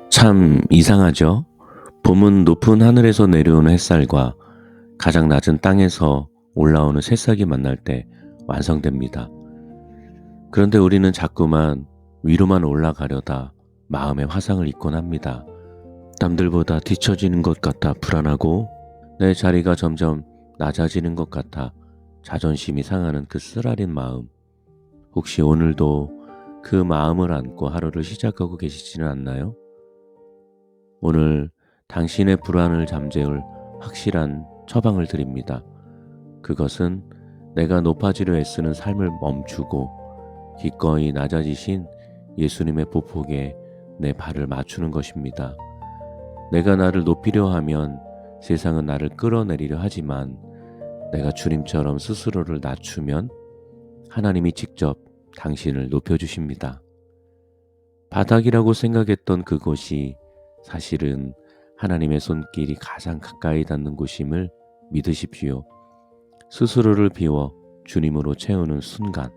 참 이상하죠? 봄은 높은 하늘에서 내려오는 햇살과 가장 낮은 땅에서 올라오는 새싹이 만날 때 완성됩니다. 그런데 우리는 자꾸만 위로만 올라가려다 마음의 화상을 입곤 합니다. 남들보다 뒤처지는 것 같아 불안하고 내 자리가 점점 낮아지는 것 같아 자존심이 상하는 그 쓰라린 마음. 혹시 오늘도 그 마음을 안고 하루를 시작하고 계시지는 않나요? 오늘 당신의 불안을 잠재울 확실한 처방을 드립니다. 그것은 내가 높아지려 애쓰는 삶을 멈추고 기꺼이 낮아지신 예수님의 보폭에 내 발을 맞추는 것입니다. 내가 나를 높이려 하면 세상은 나를 끌어내리려 하지만 내가 주님처럼 스스로를 낮추면 하나님이 직접 당신을 높여주십니다. 바닥이라고 생각했던 그곳이 사실은 하나님의 손길이 가장 가까이 닿는 곳임을 믿으십시오. 스스로를 비워 주님으로 채우는 순간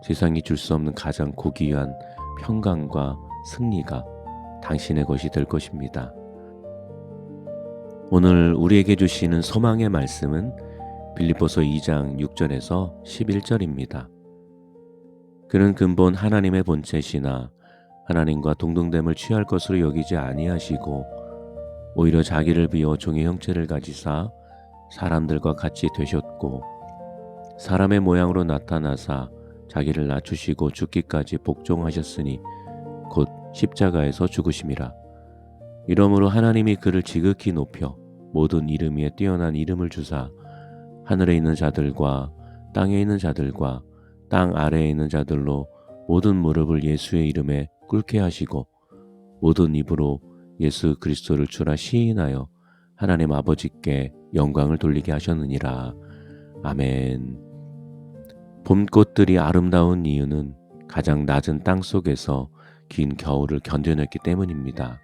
세상이 줄 수 없는 가장 고귀한 평강과 승리가 당신의 것이 될 것입니다. 오늘 우리에게 주시는 소망의 말씀은 빌립보서 2장 6절에서 11절입니다. 그는 근본 하나님의 본체시나 하나님과 동등됨을 취할 것으로 여기지 아니하시고 오히려 자기를 비워 종의 형체를 가지사 사람들과 같이 되셨고 사람의 모양으로 나타나사 자기를 낮추시고 죽기까지 복종하셨으니 곧 십자가에서 죽으심이라. 이러므로 하나님이 그를 지극히 높여 모든 이름 위에 뛰어난 이름을 주사 하늘에 있는 자들과 땅에 있는 자들과 땅 아래에 있는 자들로 모든 무릎을 예수의 이름에 꿇게 하시고 모든 입으로 예수 그리스도를 주라 시인하여 하나님 아버지께 영광을 돌리게 하셨느니라. 아멘. 봄꽃들이 아름다운 이유는 가장 낮은 땅 속에서 긴 겨울을 견뎌냈기 때문입니다.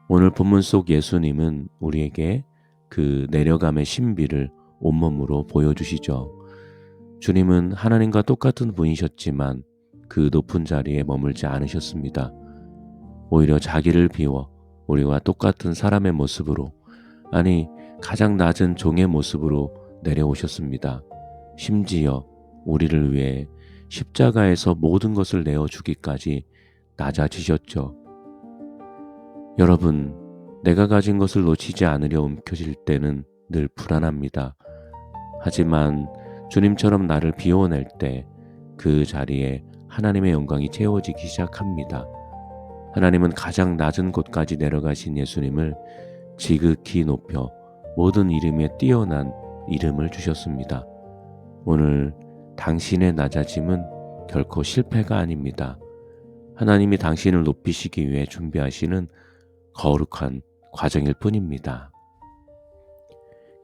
오늘 본문 속 예수님은 우리에게 그 내려감의 신비를 온몸으로 보여주시죠. 주님은 하나님과 똑같은 분이셨지만 그 높은 자리에 머물지 않으셨습니다. 오히려 자기를 비워 우리와 똑같은 사람의 모습으로, 아니 가장 낮은 종의 모습으로 내려오셨습니다. 심지어 우리를 위해 십자가에서 모든 것을 내어주기까지 낮아지셨죠. 여러분, 내가 가진 것을 놓치지 않으려 움켜쥘 때는 늘 불안합니다. 하지만 주님처럼 나를 비워낼 때 그 자리에 하나님의 영광이 채워지기 시작합니다. 하나님은 가장 낮은 곳까지 내려가신 예수님을 지극히 높여 모든 이름에 뛰어난 이름을 주셨습니다. 오늘 당신의 낮아짐은 결코 실패가 아닙니다. 하나님이 당신을 높이시기 위해 준비하시는 거룩한 과정일 뿐입니다.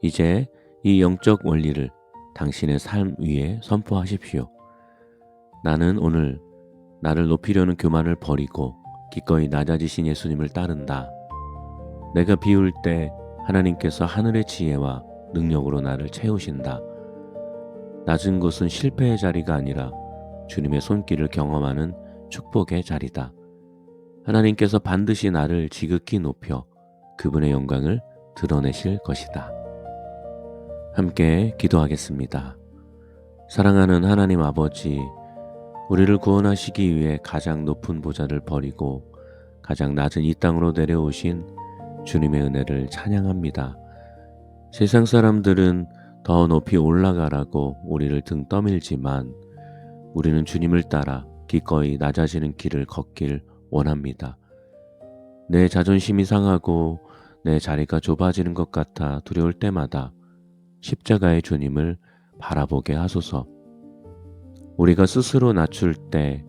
이제 이 영적 원리를 당신의 삶 위에 선포하십시오. 나는 오늘 나를 높이려는 교만을 버리고 기꺼이 낮아지신 예수님을 따른다. 내가 비울 때 하나님께서 하늘의 지혜와 능력으로 나를 채우신다. 낮은 곳은 실패의 자리가 아니라 주님의 손길을 경험하는 축복의 자리다. 하나님께서 반드시 나를 지극히 높여 그분의 영광을 드러내실 것이다. 함께 기도하겠습니다. 사랑하는 하나님 아버지, 우리를 구원하시기 위해 가장 높은 보좌를 버리고 가장 낮은 이 땅으로 내려오신 주님의 은혜를 찬양합니다. 세상 사람들은 더 높이 올라가라고 우리를 등 떠밀지만 우리는 주님을 따라 기꺼이 낮아지는 길을 걷길 원합니다. 내 자존심이 상하고 내 자리가 좁아지는 것 같아 두려울 때마다 십자가의 주님을 바라보게 하소서. 우리가 스스로 낮출 때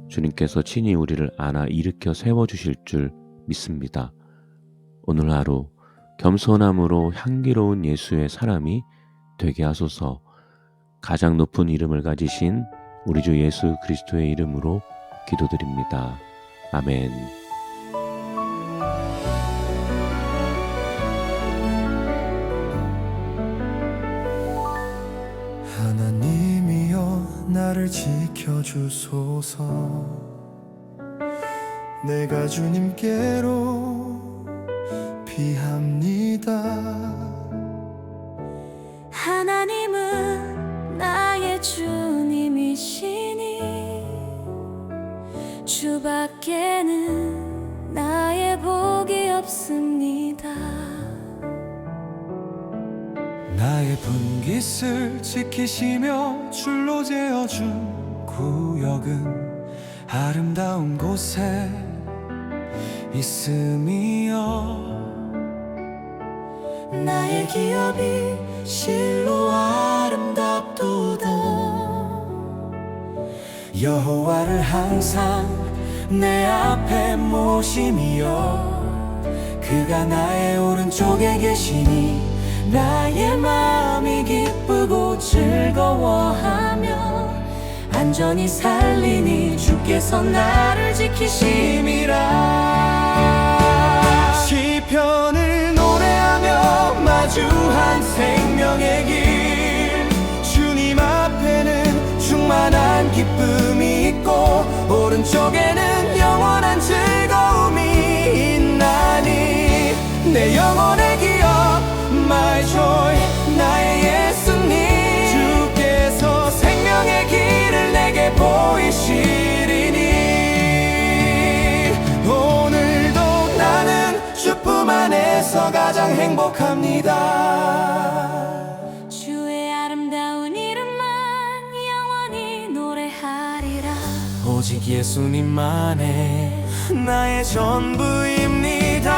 주님께서 친히 우리를 안아 일으켜 세워주실 줄 믿습니다. 오늘 하루 겸손함으로 향기로운 예수의 사람이 되게 하소서. 가장 높은 이름을 가지신 우리 주 예수 그리스도의 이름으로 기도드립니다. 아멘. 나를 지켜주소서. 내가 주님께로 피합니다. 하나님은 나의 주님이시니 주밖에는 나의 복이 없습니다. 나의 분깃을 지키시며 줄로 재어준 구역은 아름다운 곳에 있음이여. 나의 기업이 실로 아름답도다. 여호와를 항상 내 앞에 모심이여. 그가 나의 오른쪽에 계시니 나의 마음이 기쁘고 즐거워하며 안전히 살리니 주께서 나를 지키심이라. 시편을 노래하며 마주한 생명의 길, 주님 앞에는 충만한 기쁨이 있고 오른쪽에는 영원한 즐거움이 있나니. 내 영혼의 기업 My joy, 나의 예수님, 주께서 생명의 길을 내게 보이시리니. 오늘도 나는 주품 안에서 가장 행복합니다. 주의 아름다운 이름만 영원히 노래하리라. 오직 예수님만의 나의 전부입니다.